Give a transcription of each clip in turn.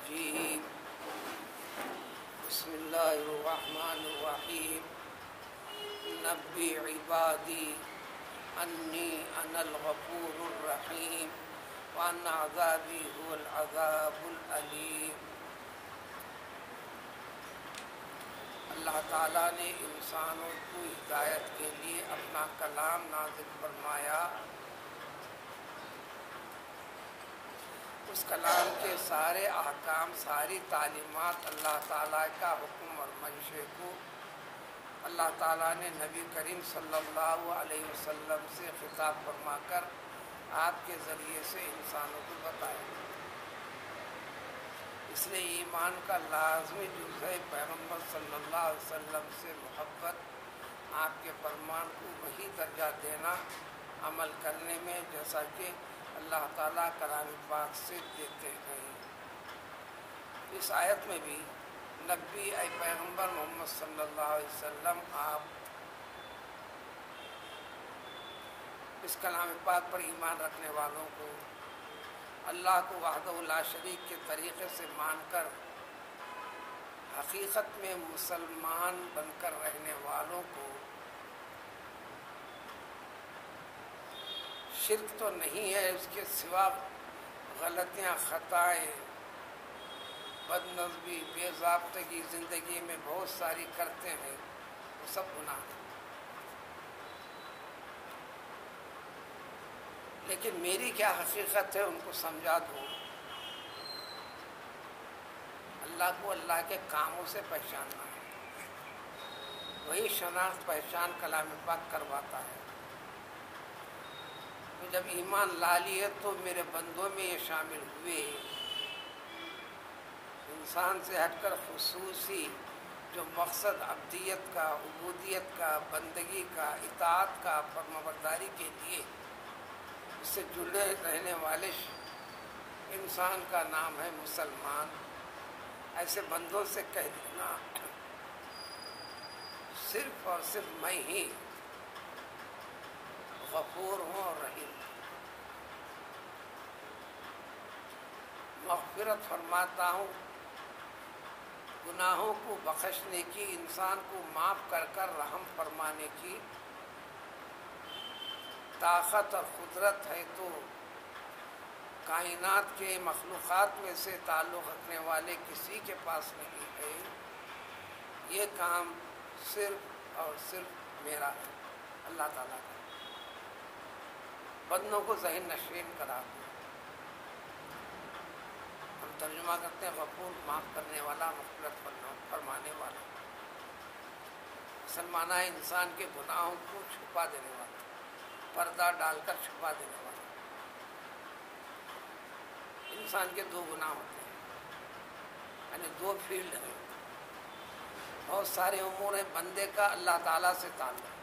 الرجيم بسم الله الرحمن الرحيم نبي عبادي أني أنا الغفور الرحيم وأن عذابي هو العذاب الأليم۔ اللہ تعالیٰ نے انسانوں کو ہدایت کے لیے اپنا کلام نازل فرمایا۔ اس کلام کے سارے احکام، ساری تعلیمات، اللہ تعالیٰ کا حکم اور منشے کو اللہ تعالیٰ نے نبی کریم صلی اللہ علیہ وسلم سے خطاب فرما کر آپ کے ذریعے سے انسانوں کو بتایا۔ اس لیے ایمان کا لازمی جز ہے پیغمبر صلی اللہ علیہ وسلم سے محبت، آپ کے فرمان کو وہی درجہ دینا عمل کرنے میں جیسا کہ اللہ تعالیٰ کلام پاک سے دیتے ہیں۔ اس آیت میں بھی نبی اے پیغمبر محمد صلی اللہ علیہ وسلم، آپ اس کلام پاک پر ایمان رکھنے والوں کو، اللہ کو وحدہ لا شریک کے طریقے سے مان کر حقیقت میں مسلمان بن کر رہنے والوں کو، شرک تو نہیں ہے، اس کے سوا غلطیاں، خطائیں، بد نظمی، بے ضابطگی زندگی میں بہت ساری کرتے ہیں، وہ سب گناہ ہیں۔ لیکن میری کیا حقیقت ہے ان کو سمجھا دو۔ اللہ کو اللہ کے کاموں سے پہچاننا ہے، وہی شناخت پہچان کلام پاک کرواتا ہے۔ تو جب ایمان لا لیے تو میرے بندوں میں یہ شامل ہوئے، انسان سے ہٹ کر خصوصی جو مقصد عبدیت کا، عبودیت کا، بندگی کا، اطاعت کا، فرمانبرداری کے لیے اس سے جڑے رہنے والے انسان کا نام ہے مسلمان۔ ایسے بندوں سے کہہ دینا صرف اور صرف میں ہی غفور ہوں اور رحیم، مغفرت فرماتا ہوں، گناہوں کو بخشنے کی، انسان کو معاف کر کر رحم فرمانے کی طاقت اور قدرت ہے، تو کائنات کے مخلوقات میں سے تعلق رکھنے والے کسی کے پاس نہیں ہے۔ یہ کام صرف اور صرف میرا ہے، اللہ تعالیٰ کا۔ بندوں کو ذہن نشین کرا دو۔ ہم ترجمہ کرتے ہیں غفور، معاف کرنے والا، مغفرت فرمانے والا۔ مسلمانہ انسان کے گناہوں کو چھپا دینے والا، پردہ ڈال کر چھپا دینے والا۔ انسان کے دو گناہ ہوتے ہیں، یعنی دو فیلڈ ہیں، بہت سارے امور ہیں۔ بندے کا اللہ تعالیٰ سے تعلق،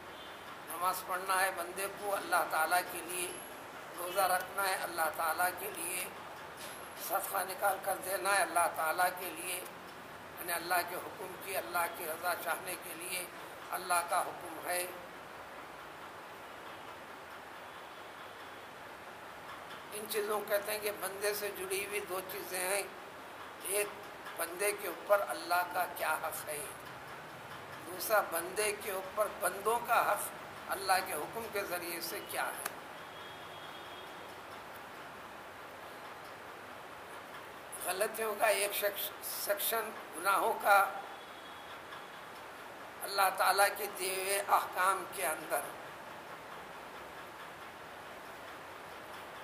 نماز پڑھنا ہے بندے کو اللہ تعالیٰ کے لیے، روزہ رکھنا ہے اللہ تعالیٰ کے لیے، صدقہ نکال کر دینا ہے اللہ تعالیٰ کے لیے، یعنی اللہ کے حکم کی، اللہ کی رضا چاہنے کے لیے اللہ کا حکم ہے۔ ان چیزوں کو کہتے ہیں کہ بندے سے جڑی ہوئی دو چیزیں ہیں۔ ایک، بندے کے اوپر اللہ کا کیا حق ہے، دوسرا بندے کے اوپر بندوں کا حق اللہ کے حکم کے ذریعے سے کیا ہے۔ غلطیوں کا ایک سیکشن، گناہوں کا اللہ تعالیٰ کے دیے ہوئے احکام کے اندر،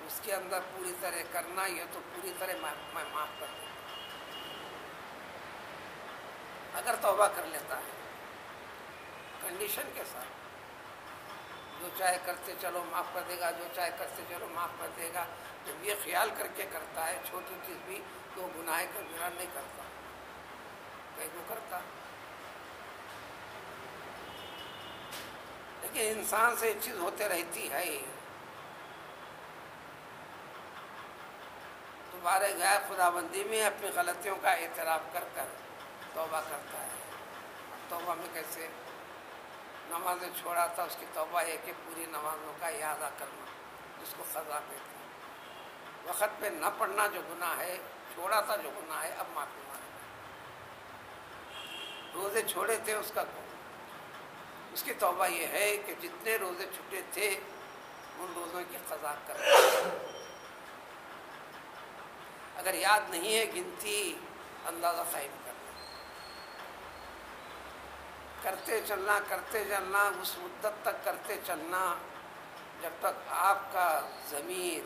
اس کے اندر پوری طرح کرنا، یہ تو پوری طرح میں معاف کر دوں اگر توبہ کر لیتا ہے، کنڈیشن کے ساتھ۔ جو چاہے کرتے چلو معاف کر دے گا، جو چاہے کرتے چلو معاف کر دے گا۔ جب یہ خیال کر کے کرتا ہے چھوٹی چیز بھی، تو گناہ کبیرہ نہیں کرتا، کہیں وہ کرتا۔ لیکن انسان سے ایک چیز ہوتے رہتی ہے، دوبارہ گئے خدا بندی میں اپنی غلطیوں کا اعتراف کر کر توبہ کرتا ہے۔ توبہ میں کیسے؟ نمازیں چھوڑا تھا، اس کی توبہ ہے کہ پوری نمازوں کا اعادہ کرنا، جس کو قضا کہتے ہیں۔ وقت پہ نہ پڑھنا جو گناہ ہے، چھوڑا تھا جو گناہ ہے اب معافی مانگنا. روزے چھوڑے تھے اس کا اس کی توبہ یہ ہے کہ جتنے روزے چھوٹے تھے ان روزوں کی قضا کرنا. اگر یاد نہیں ہے گنتی اندازہ قائم کرنا. کرتے چلنا اس مدت تک کرتے چلنا جب تک آپ کا ضمیر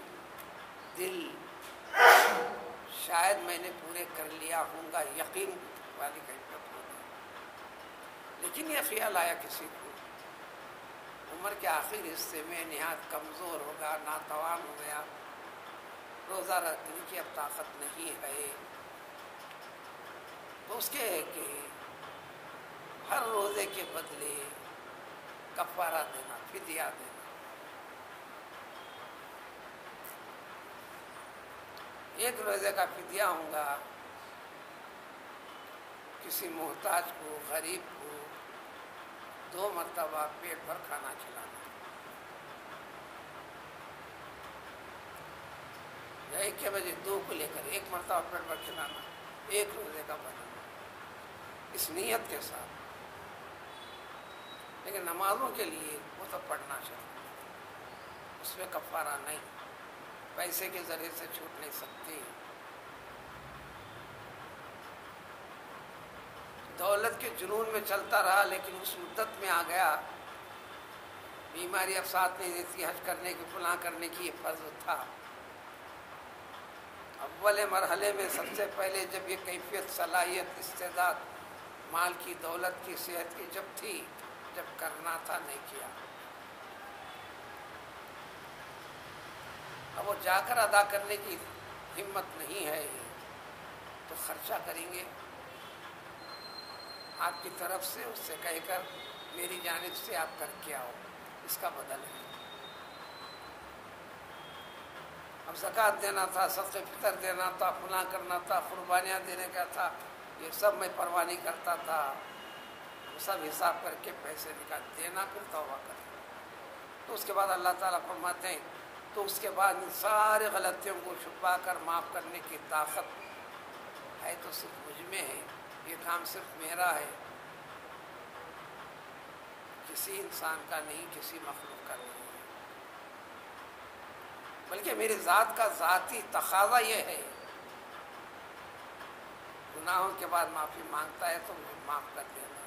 دل شاید میں نے پورے کر لیا ہوں گا یقین والی کیفیت ہوگی. لیکن یہ خیال آیا کسی کو عمر کے آخری حصے میں نہایت کمزور ہوگا، ناتوان ہو گیا، روزہ رکھنے کی اب طاقت نہیں ہے، تو اس کے ہے کہ ہر روزے کے بدلے کفارہ دینا، فدیہ دینا. ایک روزے کا فدیہ ہوں گا کسی محتاج کو، غریب کو 2 مرتبہ پیٹ بھر کھانا کھلانا، یا 1 کے بجے 2 کو لے کر 1 مرتبہ پیٹ بھر کھلانا، ایک روزے کا بنانا اس نیت کے ساتھ. لیکن نمازوں کے لیے وہ تو پڑھنا چاہیے، اس میں کفارہ نہیں، پیسے کے ذریعے سے چھوٹ نہیں سکتی. دولت کے جنون میں چلتا رہا لیکن اس مدت میں آ گیا بیماری اب ساتھ نہیں دیتی، حج کرنے کی فلاں کرنے کی یہ فرض تھا. اول مرحلے میں سب سے پہلے جب یہ کیفیت، صلاحیت، استعداد، مال کی، دولت کی، صحت کی جب تھی، جب کرنا تھا نہیں کیا. اب وہ جا کر ادا کرنے کی ہمت نہیں ہے تو خرچہ کریں گے آپ کی طرف سے، اس سے کہہ کر میری جانب سے آپ کر کے آؤ، اس کا بدل ہے. اب زکوٰۃ دینا تھا، صدقہ فطر دینا تھا، فلاں کرنا تھا، قربانیاں دینے کا تھا، یہ سب میں پرواہ نہیں کرتا تھا. وہ سب حساب کر کے پیسے نکال دینا، پھر توبہ کرنا. تو اس کے بعد اللہ تعالیٰ فرماتے ہیں تو اس کے بعد ان سارے غلطیوں کو چھپا کر معاف کرنے کی طاقت ہے تو صرف مجھ میں ہے. یہ کام صرف میرا ہے، کسی انسان کا نہیں، کسی مخلوق کا نہیں، بلکہ میری ذات کا ذاتی تقاضا یہ ہے. گناہوں کے بعد معافی مانگتا ہے تو مجھے معاف کر دینا،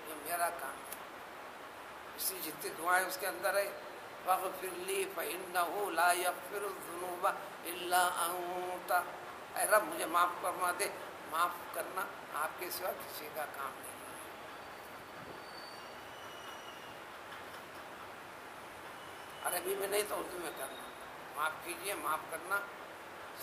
یہ میرا کام ہے. اسی جتنی دعائیں اس کے اندر ہے، فاغفر لی فإنہ لا یغفر الذنوب الا انت. اے رب مجھے معاف فرما دے. معاف کرنا آپ کے سوا کسی کا کام نہیں ہے. عربی میں نہیں تو اردو میں کرنا. معاف کیجئے، معاف کرنا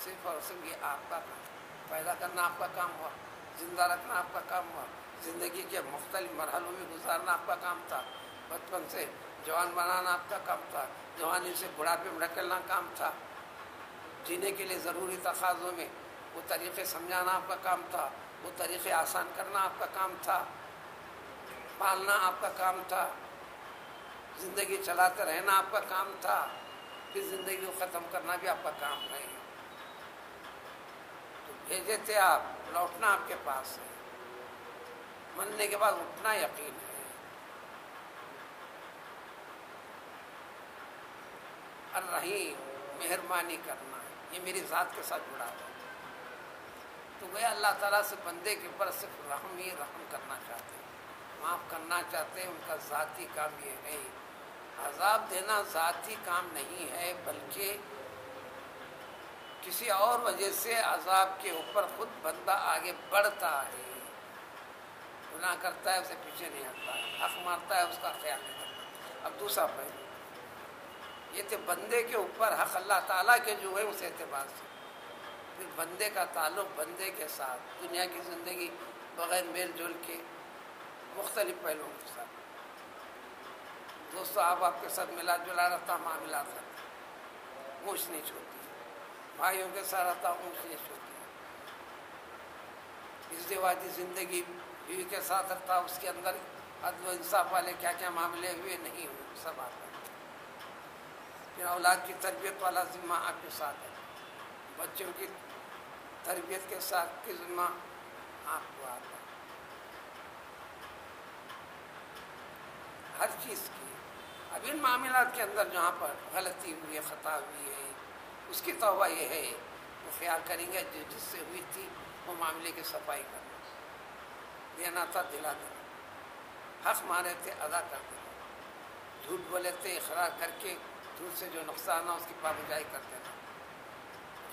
صرف اور صرف یہ آپ کا کام. پیدا کرنا آپ کا کام ہوا، زندہ رکھنا آپ کا کام ہوا، زندگی کے مختلف مرحلوں میں گزارنا آپ کا کام تھا، بچپن سے جوان بنانا آپ کا کام تھا، جوانی سے بڑھاپے میں ڈھکیلنا کام تھا، جینے کے لیے ضروری تقاضوں میں وہ طریقے سمجھانا آپ کا کام تھا، وہ طریقے آسان کرنا آپ کا کام تھا، پالنا آپ کا کام تھا، زندگی چلاتے رہنا آپ کا کام تھا، پھر زندگی کو ختم کرنا بھی آپ کا کام ہے. تو بھیجے تھے آپ، لوٹنا آپ کے پاس ہے، مرنے کے بعد اٹھنا یقین ہے. الرحیم، مہربانی کرنا، یہ میری ذات کے ساتھ جڑا ہوا. تو گویا اللہ تعالیٰ سے بندے کے اوپر صرف رحم ہی رحم کرنا چاہتے ہیں، معاف کرنا چاہتے ہیں. ان کا ذاتی کام یہ ہے. عذاب دینا ذاتی کام نہیں ہے، بلکہ کسی اور وجہ سے عذاب کے اوپر خود بندہ آگے بڑھتا ہے. گناہ کرتا ہے اسے پیچھے نہیں ہٹتا ہے، حق مارتا ہے اس کا خیال نہیں کرتا. اب دوسرا پہلو یہ تھے بندے کے اوپر حق اللہ تعالیٰ کے جو ہے اس اعتبار سے. پھر بندے کا تعلق بندے کے ساتھ، دنیا کی زندگی بغیر میل جول کے مختلف پہلوؤں کے ساتھ. دوستوں آپ کے ساتھ ملا جلا رہتا، معاملات رہتا، اونچ نیچ ہوتی ہے. بھائیوں کے ساتھ رہتا، اونچ نیچ ہوتی ہے. ازدواجی زندگی بیوی کے ساتھ رہتا، اس کے اندر عدل و انصاف والے کیا کیا معاملے ہوئے نہیں ہوئے سب آتا ہے. پھر اولاد کی تربیت والا ذمہ آپ کے ساتھ ہے. بچوں کی تربیت کے ساتھ کی ذمہ آپ کو آتا ہے، ہر چیز کی۔ اب ان معاملات کے اندر جہاں پر غلطی ہوئی ہے، خطا ہوئی ہے، اس کی توبہ یہ ہے وہ خیال کریں گے جس سے ہوئی تھی وہ معاملے کی صفائی کرنا، دینا تھا دلا دینا، حق مارے تھے ادا کر دینا، جھوٹ بولے تھے اقرار کر کے جھوٹ سے جو نقصان ہو اس کی پابجائی کر دینا،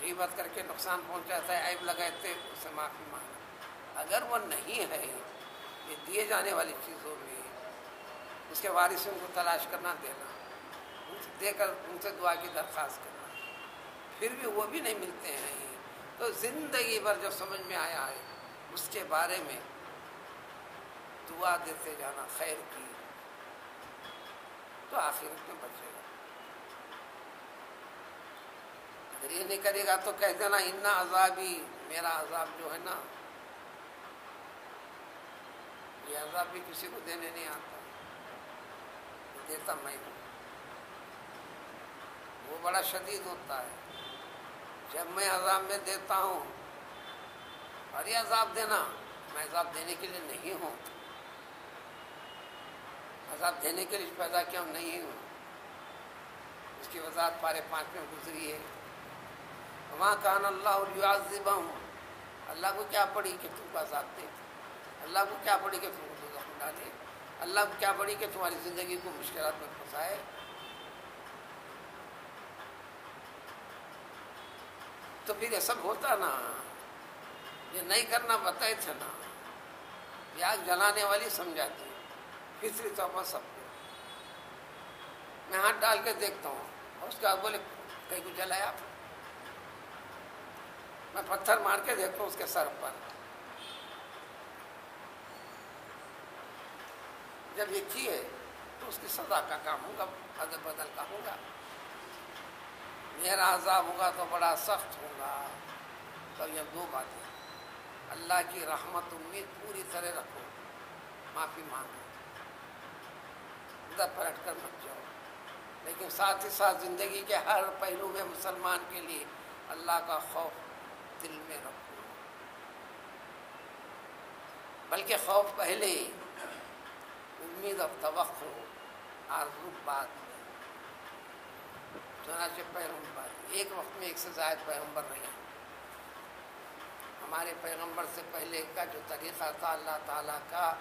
غیبت کر کے نقصان پہنچاتا ہے، عیب لگائے تھے اس سے معافی مانگنا۔ اگر وہ نہیں ہے یہ دیے جانے والی چیزوں میں، اس کے وارثوں کو تلاش کرنا، دینا، ان سے دے کر ان سے دعا کی درخواست کرنا، پھر بھی وہ بھی نہیں ملتے ہیں تو زندگی بھر جو سمجھ میں آیا ہے اس کے بارے میں دعا دیتے جانا خیر کی، تو آخرت میں بچے گا۔ اگر یہ نہیں کرے گا تو کہہ دینا ان عذابی، میرا عذاب جو ہے نا، یہ عذاب بھی کسی کو دینے نہیں آتا، دیتا میں ہوں، وہ بڑا شدید ہوتا ہے۔ جب میں عذاب میں دیتا ہوں، اور یہ عذاب دینا، میں عذاب دینے کے لیے نہیں ہوں، عذاب دینے کے لیے پیدا کیا ہوں نہیں ہوں، اس کی وضاحت پارے 5 میں گزری ہے۔ وَمَا كَانَ اللَّهُ لِيُعَذِّبَهُمْ، اللہ کو کیا پڑی کہ تم کو عذاب دے، اللہ کو کیا پڑی کہ تم کو دوزخ میں ڈالے، اللہ کو کیا پڑی کہ تمہاری زندگی کو مشکلات میں پھنسائے۔ تو پھر یہ سب ہوتا نا، یہ نہیں کرنا بتائے تھے نا، یہ آگ جلانے والی سمجھاتی فطری طور پر سب کو۔ میں ہاتھ ڈال کے دیکھتا ہوں اور اس کے بعد بولے کہیں کو جلایا، میں پتھر مار کے دیکھتا ہوں اس کے سر پر، جب یہ کیے تو اس کی سزا کا کام ہوگا، عدل بدل کا ہوگا، میرا عذاب ہوگا تو بڑا سخت ہوگا۔ تو یہ 2 باتیں، اللہ کی رحمت امید پوری طرح رکھو، معافی مانگو، ادھر پلٹ کر مت جاؤ، لیکن ساتھ ہی ساتھ زندگی کے ہر پہلو میں مسلمان کے لیے اللہ کا خوف دل میں رکھو، بلکہ خوف پہلے، امید اور توقع، آرزو بعد میں۔ چنانچہ پیغمبر ایک وقت میں 1 سے زائد پیغمبر رہے، ہمارے پیغمبر سے پہلے کا جو طریقہ تھا اللہ تعالیٰ کا،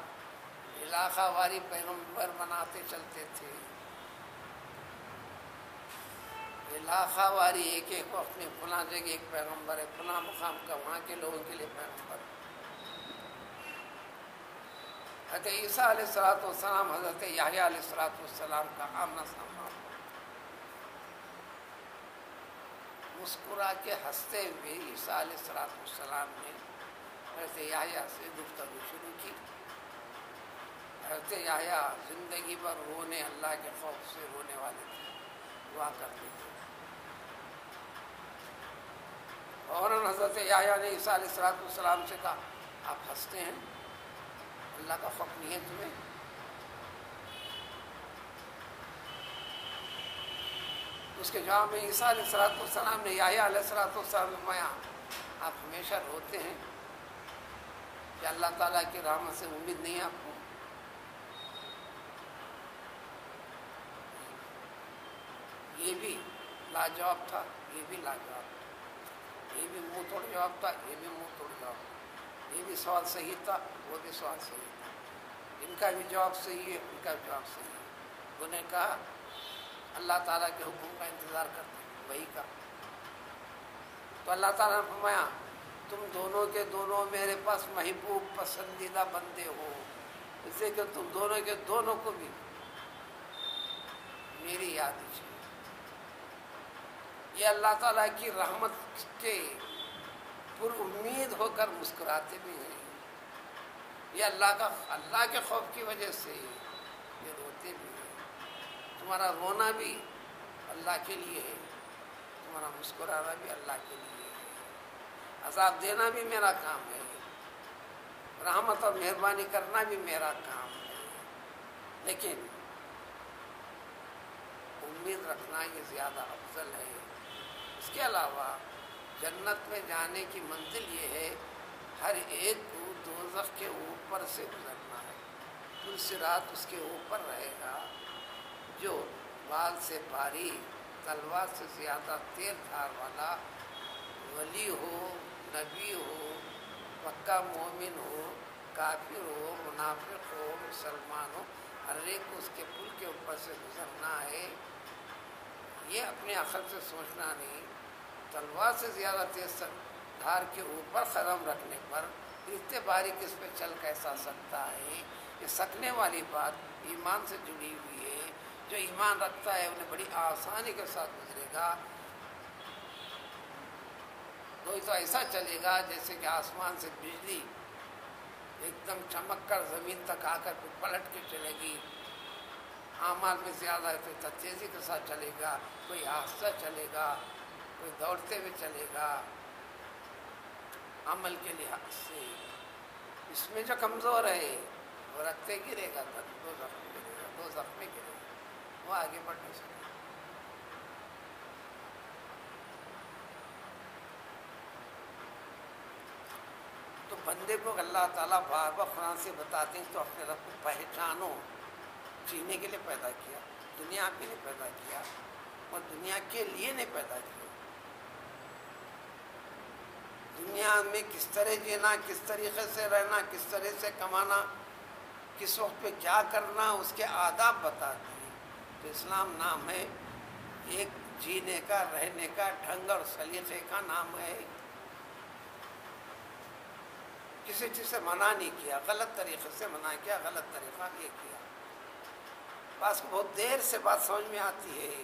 علاقہ واری پیغمبر بناتے چلتے تھے، علاقہ واری ایک وقت میں فلاں جگہ ایک پیغمبر ہے، فلاں مقام کا وہاں کے لوگوں کے لیے پیغمبر۔ حضرت عیسیٰ علیہ السلام، حضرت یحییٰ علیہ السلام کا آمنا سامنا، مسکرا کے ہنستے ہوئے عیسیٰ علیہ السلام نے حضرت یحییٰ سے گفتگو شروع کی۔ حضرت یحییٰ زندگی بھر رونے، اللہ کے خوف سے رونے والے تھے، دعا کرتے تھے۔ فوراً حضرت یحییٰ نے عیسیٰ علیہ السلام سے کہا آپ ہنستے ہیں، اللہ کا خوف نہیں ہے تمہیں؟ اس کے جواب میں عیسیٰ علیہ السلام نے یحییٰ علیہ السلام نے فرمایا آپ ہمیشہ روتے ہیں کہ اللہ تعالیٰ کی رحمت سے امید نہیں ہے آپ کو؟ یہ بھی لاجواب تھا، یہ بھی لاجواب تھا، یہ بھی منہ توڑ جواب تھا، یہ بھی منہ توڑ جواب تھا، یہ بھی سوال صحیح تھا، وہ بھی سوال صحیح تھا، ان کا بھی جواب صحیح ہے، ان کا بھی جواب صحیح ہے۔ انہوں نے کہا اللہ تعالیٰ کے حکم کا انتظار کرتے ہیں، وہی کا۔ تو اللہ تعالیٰ نے فرمایا تم دونوں کے دونوں میرے پاس محبوب پسندیدہ بندے ہو، اس لیے کہ تم دونوں کے دونوں کو بھی میری یاد ہے۔ یہ اللہ تعالیٰ کی رحمت کے پر امید ہو کر مسکراتے بھی ہیں، یہ اللہ کے خوف کی وجہ سے یہ روتے بھی ہیں۔ تمہارا رونا بھی اللہ کے لیے ہے، تمہارا مسکرانا بھی اللہ کے لیے ہے، عذاب دینا بھی میرا کام ہے، رحمت اور مہربانی کرنا بھی میرا کام ہے، لیکن امید رکھنا یہ زیادہ افضل ہے۔ اس کے علاوہ جنت میں جانے کی منزل یہ ہے، ہر ایک کو دوزخ کے اوپر سے گزرنا ہے، پل صراط اس کے اوپر رہے گا، جو بال سے بھاری تلوار سے زیادہ تیر دھار والا ولی ہو، نبی ہو، پکا مومن ہو، کافر ہو، منافق ہو، مسلمان ہو، ہر ایک کو اس کے پل کے اوپر سے گزرنا ہے۔ یہ اپنے عقل سے سوچنا نہیں، تلوار سے زیادہ تیز دھار کے اوپر قدم رکھنے پر اتنے باریک اس پہ چل کیسا سکتا ہے؟ یہ سکنے والی بات ایمان سے جڑی ہوئی ہے۔ جو ایمان رکھتا ہے انہیں بڑی آسانی کے ساتھ گزرے گا۔ کوئی تو ایسا چلے گا جیسے کہ آسمان سے بجلی ایک دم چمک کر زمین تک آ کر پلٹ کے چلے گی۔ اعمال میں زیادہ ہے تو تیزی کے ساتھ چلے گا، کوئی آہستہ چلے گا، کوئی دوڑتے ہوئے چلے گا۔ عمل کے لحاظ سے اس میں جو کمزور ہے وہ رکھتے گرے گا، دو زخمی گرے گا، وہ آگے بڑھ نہیں سکے۔ تو بندے کو اللہ تعالیٰ بار بار قرآن سے بتاتے ہیں تو اپنے رب کو پہچانو۔ جینے کے لیے پیدا کیا، دنیا کے لیے پیدا کیا، اور دنیا کے لیے نہیں پیدا کیا۔ دنیا میں کس طرح جینا، کس طریقے سے رہنا، کس طرح سے کمانا، کس وقت پہ کیا کرنا، اس کے آداب بتاتے ہیں۔ تو اسلام نام ہے ایک جینے کا، رہنے کا ڈھنگ اور سلیقے کا نام ہے۔ کسی چیز سے منع نہیں کیا، غلط طریقے سے منع کیا، غلط طریقہ یہ کیا۔ بعض کو بہت دیر سے بات سمجھ میں آتی ہے،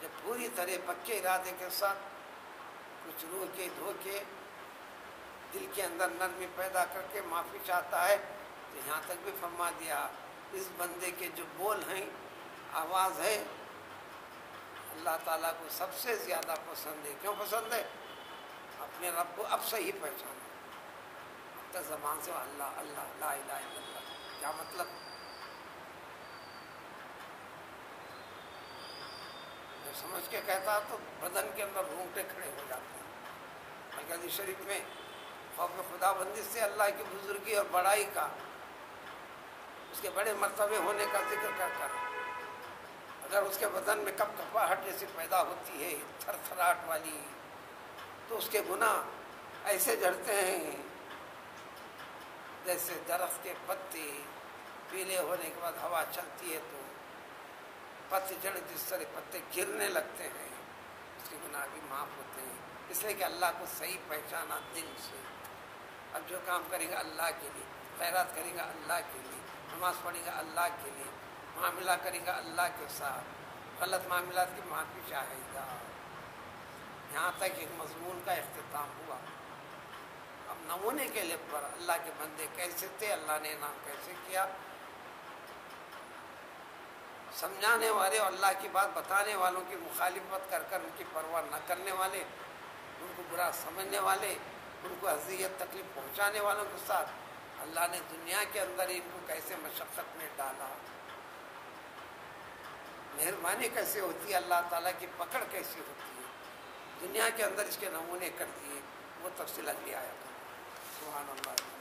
جب پوری طرح پکے ارادے کے ساتھ کچھ روح کے دھو کے دل کے اندر نرمی پیدا کر کے معافی چاہتا ہے تو یہاں تک بھی فرما دیا اس بندے کے جو بول ہیں، آواز ہے، اللہ تعالیٰ کو سب سے زیادہ پسند ہے۔ کیوں پسند ہے؟ اپنے رب کو اب صحیح پہچانا۔ اب تک زبان سے اللہ اللہ لا الہ الا اللہ، کیا مطلب؟ جب سمجھ کے کہتا تو بدن کے اندر رونگٹے کھڑے ہو جاتے ہیں۔ حدیث شریف میں خوف خدا بندی سے اللہ کی بزرگی اور بڑائی کا، اس کے بڑے مرتبے ہونے کا ذکر کر اگر اس کے بدن میں کپ کپاہٹ جیسی پیدا ہوتی ہے، تھر تھراہٹ والی، تو اس کے گناہ ایسے جھڑتے ہیں جیسے درخت کے پتے پیلے ہونے کے بعد ہوا چلتی ہے تو پتے جڑ جس طرح پتے گرنے لگتے ہیں، اس کے گناہ بھی معاف ہوتے ہیں، اس لیے کہ اللہ کو صحیح پہچانا دل سے۔ اب جو کام کرے گا اللہ کے لیے، خیرات کرے گا اللہ کے لیے، نماز پڑھے گا اللہ کے لیے، معاملہ کرے گا اللہ کے ساتھ، غلط معاملات کی معافی چاہے گا۔ یہاں تک ایک مضمون کا اختتام ہوا۔ اب نمونے کے لیے پر اللہ کے بندے کیسے تھے، اللہ نے انعام کیسے کیا، سمجھانے والے اور اللہ کی بات بتانے والوں کی مخالفت کر کر ان کی پرواہ نہ کرنے والے، ان کو برا سمجھنے والے، ان کو اذیت تکلیف پہنچانے والوں کے ساتھ اللہ نے دنیا کے اندر ان کو کیسے مشقت میں ڈالا، مہربانی کیسے ہوتی ہے، اللہ تعالیٰ کی پکڑ کیسی ہوتی ہے، دنیا کے اندر اس کے نمونے کر دیے، وہ تفصیل اگلی آیت ہے۔ سبحان اللہ۔